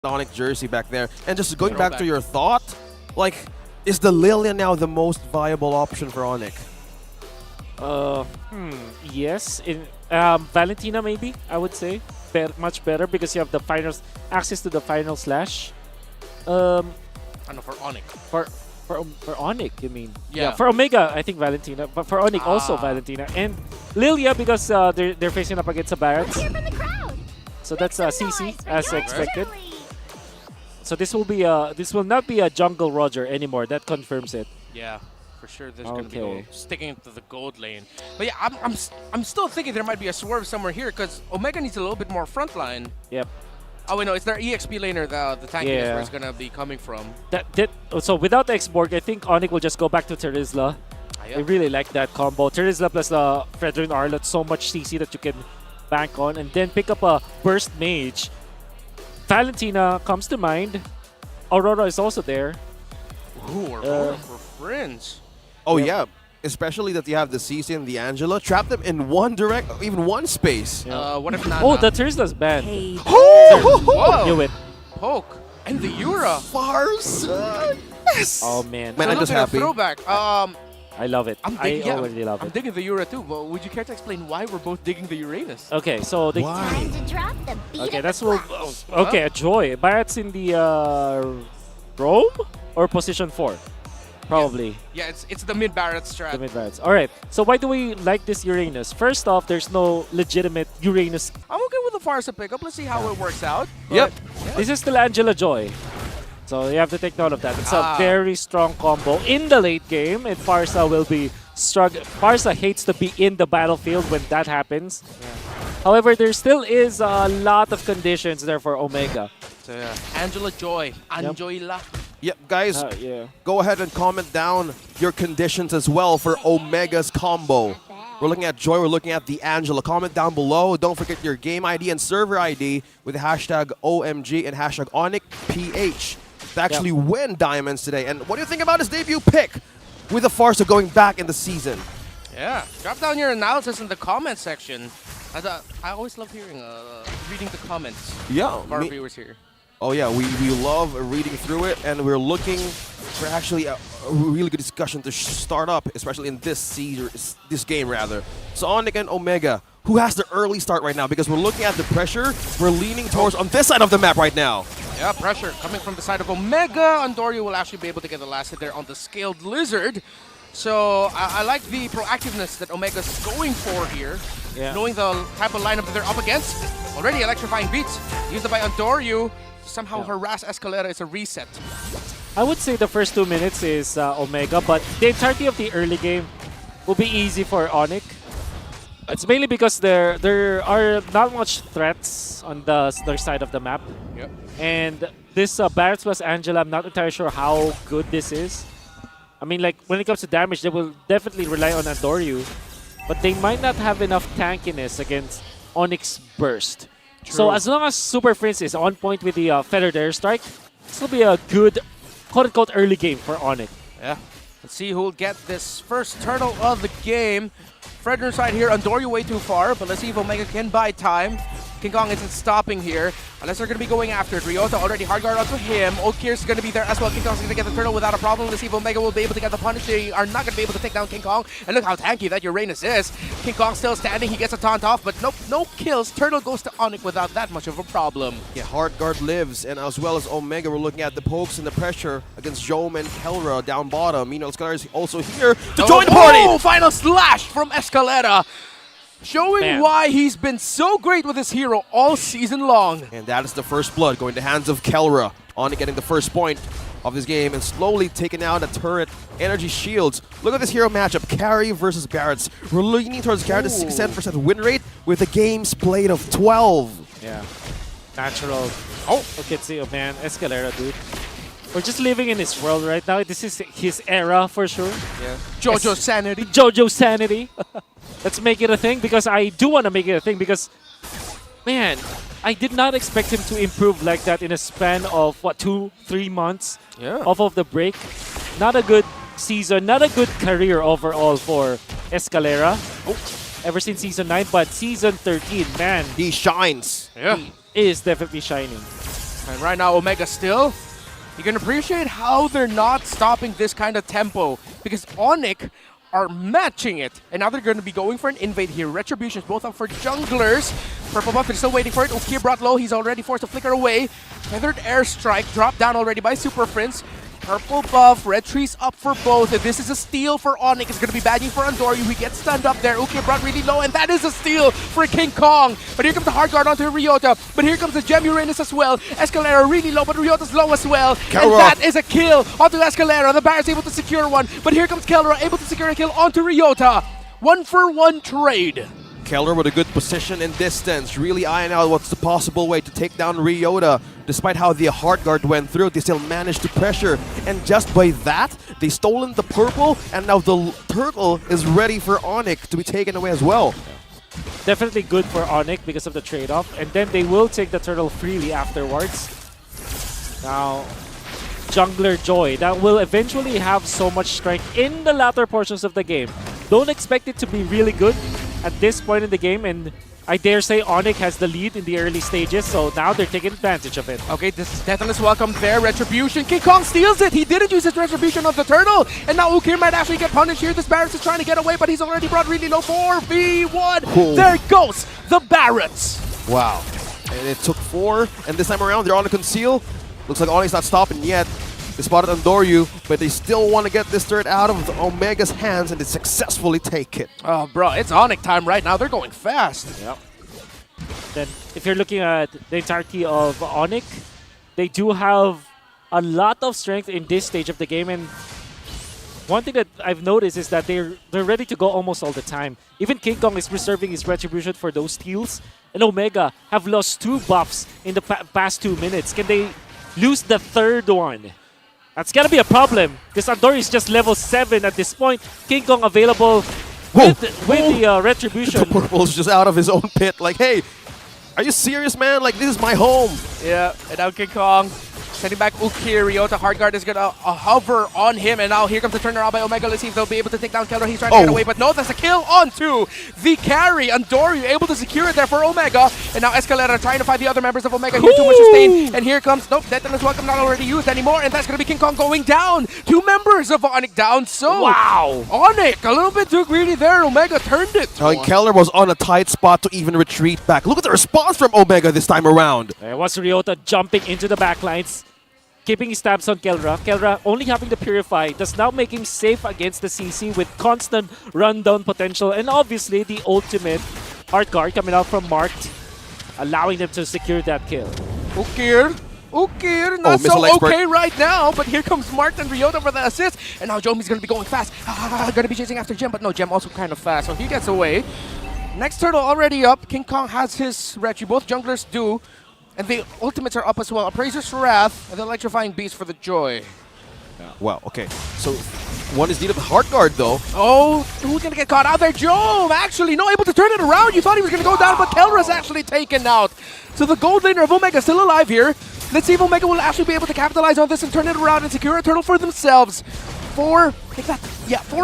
ONIC jersey back there. And just going back to your thought, like, is the Lilia now the most viable option for ONIC? Yes. In Valentina, maybe I would say much better because you have the finals access to the final slash. I know for ONIC. For ONIC, you mean? Yeah. For Omega, I think Valentina, but for ONIC also Valentina and Lilia because they're facing up against the Barretts. So that's CC as expected. So this will not be a jungle Roger anymore. That confirms it. Yeah, for sure. There's gonna be sticking to the gold lane. But yeah, I'm still thinking there might be a swerve somewhere here because Omega needs a little bit more frontline. Yep. Oh wait, no, it's their EXP laner, the tankiness where it's gonna be coming from. So without Xborg, I think ONIC will just go back to Terizla. I really like that combo. Terizla plus the Fredrin Arlott, so much CC that you can bank on, and then pick up a burst mage. Valentina comes to mind. Aurora is also there. Ooh, Aurora for friends. Oh yeah, especially that you have the CC and the Angela. Trap them in one even one space. What if not? Oh, the Terizla's banned. Whoa! Knew it. Poke and the Yura. Farce. Yes. Oh man. Man, I'm just happy. Throwback. I love it. I already love I'm it. digging the Yura too, but would you care to explain why we're both digging the Uranus? Okay, so the Why? okay, that's what. Okay, a Joy. Barrett's in the Rome or position 4, probably. Yeah, it's the mid Barrett strat. The mid Barretts. All right. So why do we like this Uranus? First off, there's no legitimate Uranus. I'm okay with the Farsa pickup. Let's see how it works out. Yep. This is still Angela Joy. So you have to take note of that. It's a very strong combo in the late game, and Farsa will be struggling. Farsa hates to be in the battlefield when that happens. However, there still is a lot of conditions there for Omega. So yeah, Angela Joy, Anjoyla. Yep, guys, go ahead and comment down your conditions as well for Omega's combo. We're looking at Joy, we're looking at the Angela. Comment down below. Don't forget your game ID and server ID with the hashtag OMG and hashtag ONICPH to actually win diamonds today. And what do you think about his debut pick with the Farsa going back in the season? Yeah, drop down your analysis in the comment section. I always love hearing, reading the comments of our viewers here. Oh yeah, we love reading through it, and we're looking for actually a really good discussion to start up, especially in this game rather. So ONIC and Omega, who has the early start right now? Because we're looking at the pressure, we're leaning towards on this side of the map right now. Yeah, pressure coming from the side of Omega. Andorio will actually be able to get the last hit there on the Scaled Lizard. So I like the proactiveness that Omega's going for here. Knowing the type of lineup that they're up against. Already electrifying beats. Used by Andorio. Somehow harass Escalera is a reset. I would say the first 2 minutes is Omega, but the entirety of the early game will be easy for ONIC. It's mainly because there are not much threats on their side of the map. Yep. And this Barretts plus Angela, I'm not entirely sure how good this is. I mean, like, when it comes to damage, they will definitely rely on Andorio, but they might not have enough tankiness against ONIC's burst. True. So as long as Super Prince is on point with the Feathered Airstrike, this will be a good, quote-unquote, early game for ONIC. Yeah. Let's see who will get this first turtle of the game. Fredrin's side here, Andorio way too far, but let's see if Omega can buy time. King Kong isn't stopping here, unless they're going to be going after it. Ryota already hard guard onto him. Oakir's going to be there as well. King Kong's going to get the turtle without a problem. Let's see if Omega will be able to get the punish. They are not going to be able to take down King Kong. And look how tanky that Uranus is. King Kong still standing. He gets a taunt off, but nope, no kills. Turtle goes to ONIC without that much of a problem. Yeah, hard guard lives, and as well as Omega, we're looking at the pokes and the pressure against Jome and Kelra down bottom. Meanwhile, Escalera is also here to join the party. Oh, final slash from Escalera. Showing why he's been so great with his hero all season long. And that is the first blood going to hands of Kelra. ONIC getting the first point of this game and slowly taking out the turret energy shields. Look at this hero matchup, Carry versus Barretts. We're leaning towards Carry, the 67% win rate with a game's played of 12. Yeah, natural. Oh, okay, see, man, Escalera, dude. We're just living in his world right now. This is his era for sure. Yeah. JoJo Sanity. JoJo Sanity. Let's make it a thing because I do want to make it a thing because, man, I did not expect him to improve like that in a span of, what, 2-3 months off of the break. Not a good season, not a good career overall for Escalera. Ever since Season 9, but Season 13, man. He shines. Yeah. He is definitely shining. And right now, Omega still, you can appreciate how they're not stopping this kind of tempo because ONIC are matching it. And now they're going to be going for an invade here. Retribution's both up for junglers. Purple buff, they're still waiting for it. Ukir brought low. He's already forced to flicker away. Feathered airstrike dropped down already by Super Prince. Purple buff, red trees up for both. If this is a steal for ONIC, it's going to be bagging for Andoryu. He gets stunned up there. Ukir brought really low, and that is a steal for King Kong. But here comes the hard guard onto Ryota. But here comes the Gem Uranus as well. Escalera really low, but Ryota's low as well. And that is a kill onto Escalera. The Barret's able to secure one. But here comes Kelra, able to secure a kill onto Ryota. 1-for-1 trade. Keller with a good position and distance, really eyeing out what's the possible way to take down Ryota. Despite how the hard guard went through, they still managed to pressure. And just by that, they stolen the purple, and now the turtle is ready for ONIC to be taken away as well. Definitely good for ONIC because of the trade-off. And then they will take the turtle freely afterwards. Now, Jungler Joy, that will eventually have so much strength in the latter portions of the game. Don't expect it to be really good at this point in the game, and I dare say ONIC has the lead in the early stages, so now they're taking advantage of it. Okay, this is Deathless welcome there. Retribution. King Kong steals it. He didn't use his Retribution on the turtle, and now Ukir might actually get punished here. This Barret's is trying to get away, but he's already brought really low. 4v1. Cool. There goes the Barret's. Wow. And it took 4, and this time around they're on a conceal. Looks like ONIC's not stopping yet. They spotted Andoryu, but they still want to get this turret out of Omega's hands, and they successfully take it. Oh, bro, it's ONIC time right now. They're going fast. Yep. Then, if you're looking at the entirety of ONIC, they do have a lot of strength in this stage of the game, and one thing that I've noticed is that they're ready to go almost all the time. Even King Kong is reserving his Retribution for those steals, and Omega have lost 2 buffs in the past 2 minutes. Can they lose the 3rd one? That's gonna be a problem, because Andoryu is just level 7 at this point. King Kong available with the Retribution. The purple's just out of his own pit, like, hey, are you serious, man? Like, this is my home. Yeah, and now King Kong sending back Ukir. Ryota hard guard is gonna hover on him, and now here comes the turnaround by Omega. Let's see if they'll be able to take down Keller. He's trying to get away, but no, that's a kill onto the carry. Andoryu able to secure it there for Omega, and now Escalera trying to find the other members of Omega here. Too much sustain, and here comes, nope, Detonus welcome not already used anymore, and that's gonna be King Kong going down. 2 members of ONIC down, so wow, ONIC a little bit too greedy there. Omega turned it. And Keller was on a tight spot to even retreat back. Look at the response from Omega this time around. There was Ryota jumping into the backlines, keeping his stabs on Kelra. Kelra only having the Purify does now make him safe against the CC with constant rundown potential, and obviously the ultimate hard guard coming out from Marked, allowing them to secure that kill. Ukir, not so expert. okay right now, but here comes Marked and Ryota for the assist, and now Jomi's gonna be going fast. Gonna be chasing after Gem, but no, Gem also kind of fast, so he gets away. Next turtle already up. King Kong has his Retri, both junglers do. And the ultimates are up as well. Appraiser's Wrath and the Electrifying Beast for the Joy. Yeah. Wow, okay. So, one is needed the hard guard, though. Oh, who's going to get caught out there? Jome, actually, no, able to turn it around. You thought he was going to go down, but Kelra's actually taken out. So the gold laner of Omega still alive here. Let's see if Omega will actually be able to capitalize on this and turn it around and secure a turtle for themselves. 4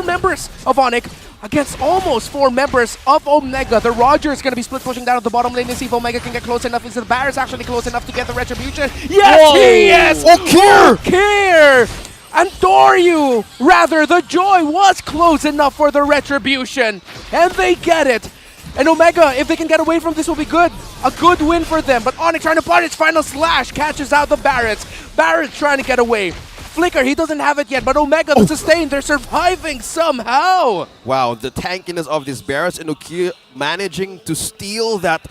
members of ONIC against almost 4 members of Omega. The Roger is going to be split pushing down at the bottom lane and see if Omega can get close enough. Is the Barret's actually close enough to get the Retribution? Yes, whoa, he is! Ukir! Andoryu, rather, the Joy was close enough for the Retribution. And they get it. And Omega, if they can get away from this, will be good. A good win for them. But ONIC trying to punish, final slash, catches out the Barret's. Barret's trying to get away. Flicker, he doesn't have it yet, but Omega, the sustain, they're surviving somehow. Wow, the tankiness of this Barret's and Ukir managing to steal that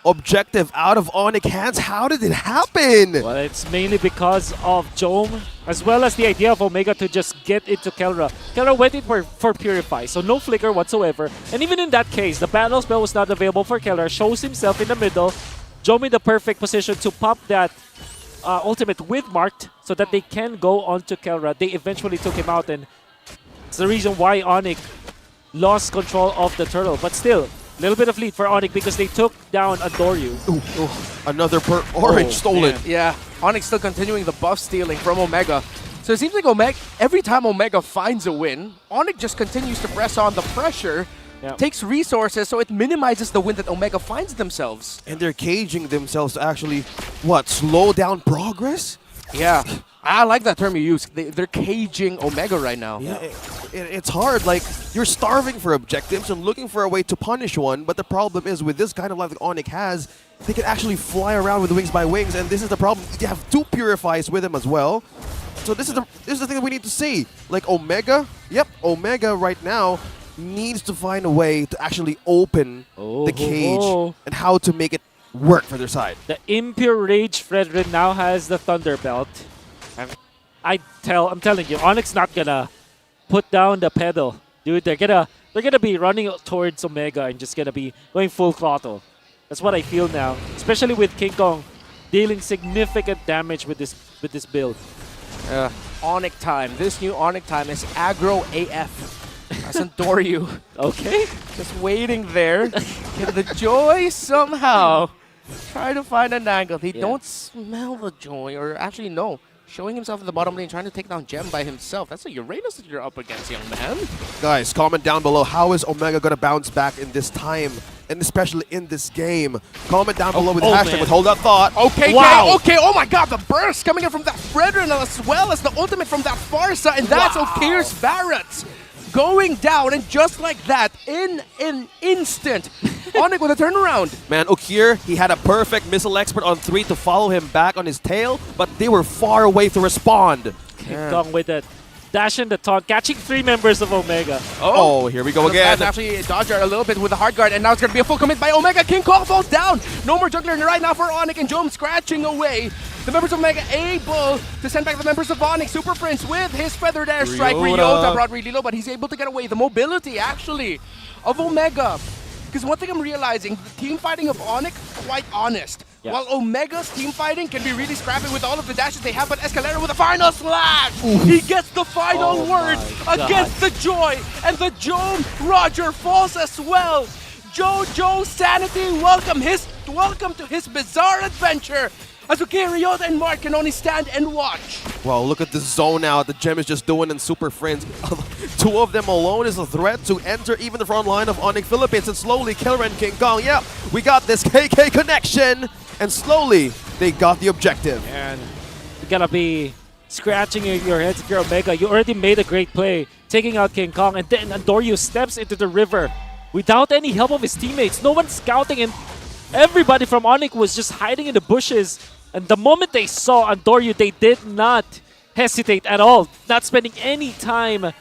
objective out of ONIC hands. How did it happen? Well, it's mainly because of Jome, as well as the idea of Omega to just get into Kelra. Kelra went in for Purify, so no flicker whatsoever. And even in that case, the battle spell was not available for Kelra. Shows himself in the middle. Jome in the perfect position to pop that ultimate with Marked so that they can go on to Kelra. They eventually took him out, and it's the reason why ONIC lost control of the turtle. But still, a little bit of lead for ONIC because they took down Andoryu. Another orange stolen. Yeah, ONIC still continuing the buff stealing from Omega. So it seems like every time Omega finds a win, ONIC just continues to press on the pressure. Yeah. takes resources, so it minimizes the win that Omega finds themselves. And they're caging themselves to actually, what, slow down progress? Yeah, I like that term you use. They're caging Omega right now. Yeah, it's hard. Like, you're starving for objectives and looking for a way to punish one, but the problem is with this kind of life that ONIC has, they can actually fly around with wings by wings, and this is the problem. You have two Purifies with him as well. So this is the thing that we need to see. Like Omega, Omega right now needs to find a way to actually open the cage and how to make it work for their side. The Impure Rage Fredrin now has the Thunder Belt. And I'm telling you, ONIC's not gonna put down the pedal. Dude, they're gonna be running towards Omega and just gonna be going full throttle. That's what I feel now. Especially with King Kong dealing significant damage with this build. ONIC time. This new ONIC time is aggro AF. As Andoryu. Okay. Just waiting there. Get the joy somehow. Try to find an angle. They don't smell the joy, or actually no. Showing himself in the bottom lane, trying to take down Gem by himself. That's a Uranus that you're up against, young man. Guys, comment down below, how is Omega going to bounce back in this time, and especially in this game? Comment down below with the hashtag with Hold That Thought. Okay, wow. okay, oh my god, the burst coming in from that Fredrin as well as the ultimate from that Farsa, and that's Okir's Barrett. Going down, and just like that, in an instant, ONIC with a turnaround. Man, Okir, he had a perfect missile expert on 3 to follow him back on his tail, but they were far away to respond. King Kong with it. Dash in the taunt, catching 3 members of Omega. Oh, here we go again. That's actually dodger a little bit with the hard guard, and now it's going to be a full commit by Omega. King Kong falls down. No more juggler right now for ONIC, and Jom scratching away. The members of Omega able to send back the members of ONIC. Super Prince with his feathered airstrike. Ryota brought really low, but he's able to get away. The mobility, actually, of Omega. Because one thing I'm realizing, the team fighting of ONIC, quite honest. Yeah. While Omega's team fighting can be really scrappy with all of the dashes they have, but Escalera with a final slash! He gets the final word against the Joy, and the Joe Roger falls as well. Jojo Sanity, welcome to his bizarre adventure. As Ryota and Mark can only stand and watch. Wow, look at the zone out the Gem is just doing in Super Friends. 2 of them alone is a threat to enter even the front line of ONIC Philippines, and slowly Killer and King Kong, we got this KK connection, and slowly they got the objective. And you gotta be scratching your heads if you're Omega. You already made a great play, taking out King Kong, and then Andoryu steps into the river without any help of his teammates. No one's scouting, and everybody from ONIC was just hiding in the bushes. And the moment they saw Andoryu, they did not hesitate at all. Not spending any time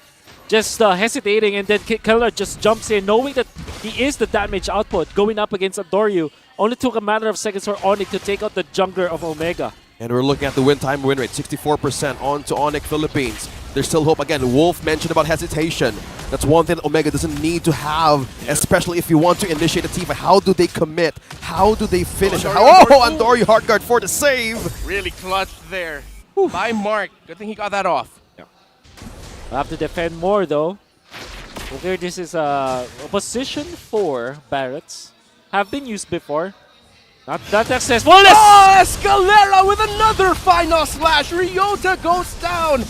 just hesitating, and then Killer just jumps in, knowing that he is the damage output going up against Andoryu. Only took a matter of seconds for ONIC to take out the jungler of Omega. And we're looking at the win rate, 64% on to ONIC Philippines. There's still hope. Again, Wolf mentioned about hesitation. That's one thing that Omega doesn't need to have, especially if you want to initiate a team fight. How do they commit? How do they finish? Andoryu hard guard for the save. Really clutched there by Mark. Good thing he got that off. We'll have to defend more though. Okay, this is a position 4 Barretts. Have been used before. Not that successful. Oh, Escalera with another final slash. Ryota goes down.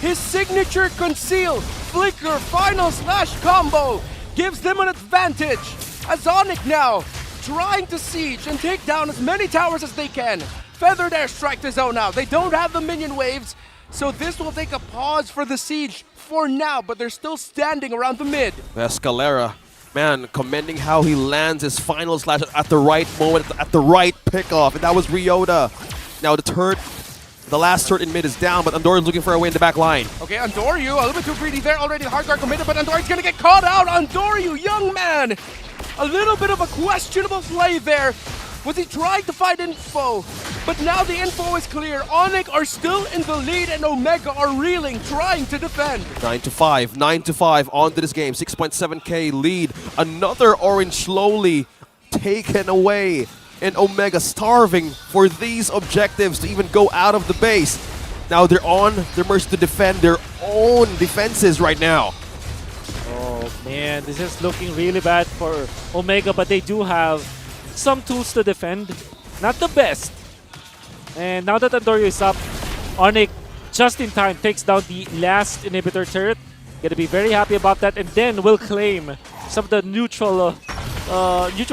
His signature conceal flicker final slash combo gives them an advantage. As ONIC now trying to siege and take down as many towers as they can. Feathered airstrike to zone out. They don't have the minion waves, so this will take a pause for the siege for now, but they're still standing around the mid. Escalera, man, commending how he lands his final slash at the right moment, at the right pickoff, and that was Ryota. Now the last turret in mid is down, but Andorju's looking for a way in the back line. Okay, Andoryu, a little bit too greedy there. Already the hard guard committed, but Andorju's gonna get caught out. Andoryu, young man, a little bit of a questionable play there. Was he trying to find info? But now the info is clear. ONIC are still in the lead, and Omega are reeling, trying to defend. 9-5 onto this game. 6.7k lead. Another orange slowly taken away. And Omega starving for these objectives to even go out of the base. Now they're on their mercy to defend their own defenses right now. Oh man, this is looking really bad for Omega, but they do have some tools to defend. Not the best. And now that Andoryu is up, ONIC just in time takes down the last inhibitor turret. Gonna be very happy about that, and then will claim some of the neutral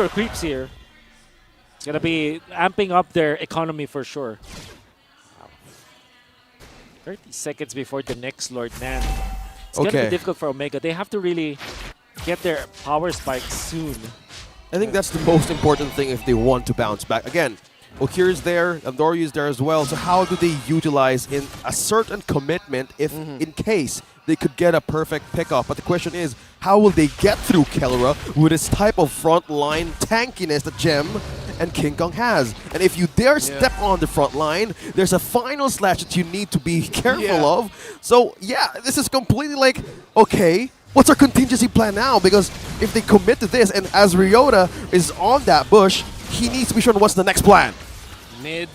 creeps here. It's gonna be amping up their economy for sure. 30 seconds before the next Lord Nan. It's gonna be difficult for Omega. They have to really get their power spike soon. I think that's the most important thing if they want to bounce back. Again, Okir is there, Andoryu is there as well. So how do they utilize in a certain commitment if in case they could get a perfect pickup? But the question is, how will they get through Kelra with this type of frontline tankiness that Gem and King Kong has? And if you dare step on the front line, there's a final slash that you need to be careful of. So yeah, this is completely like, okay, what's our contingency plan now? Because if they commit to this, and as Ryota is on that bush, he needs to be sure on what's the next plan. Mid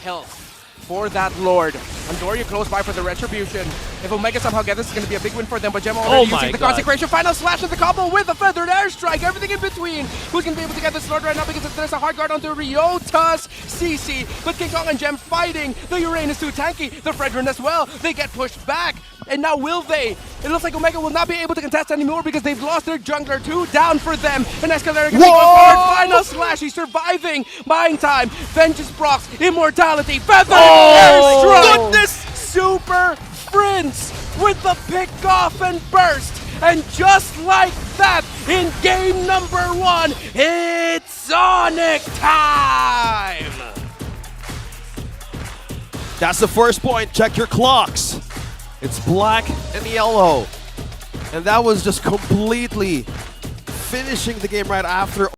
health for that Lord. Andoryu close by for the Retribution. If Omega somehow gets this, it's going to be a big win for them. But Gem already using the Consecration. Final slash of the combo with a Feathered Airstrike. Everything in between. Who's going to be able to get this Lord right now? Because there's a hard guard onto Ryota's CC. But King Kong and Gem fighting. The Uranus too tanky. The Fredrin as well. They get pushed back. And now will they? It looks like Omega will not be able to contest anymore because they've lost their jungler too. Down for them. And Escalera can go forward. Final slash. He's surviving. Buying time. Vengeance procs. Immortality. Feathered Airstrike. Goodness! Super Prince with the pick off and burst. And just like that, in game number 1, it's ONIC time! That's the first point. Check your clocks. It's black and yellow. And that was just completely finishing the game right after.